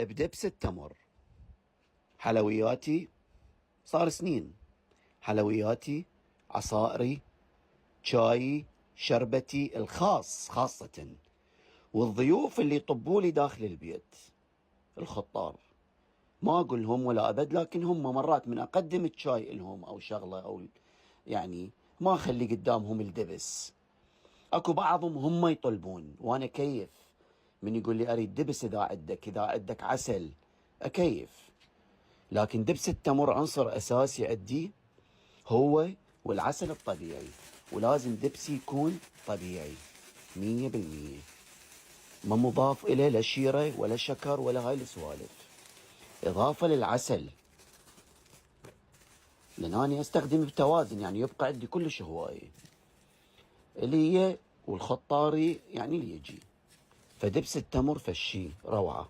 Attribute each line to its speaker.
Speaker 1: بدبس التمر. حلوياتي صار سنين، حلوياتي، عصائري، شاي، شربتي الخاص خاصة، والضيوف اللي يطبوا لي داخل البيت، الخطار. ما أقول لهم ولا أبد، لكن هم مرات من أقدم الشاي لهم أو شغلة أو يعني ما أخلي قدامهم الدبس. أكو بعضهم هم يطلبون وأنا كيف، من يقول لي أريد دبس إذا عندك عسل أكيف. لكن دبس التمر عنصر أساسي عندي هو والعسل الطبيعي، ولازم دبسي يكون طبيعي 100%، ما مضاف إليه لا شيرة ولا شكر ولا هاي السوالف. إضافة للعسل، لأن أنا أستخدم بتوازن، يعني يبقى عندي كلش هواية اللي هي والخطاري يعني اللي يجي. فدبس التمر فشي روعة.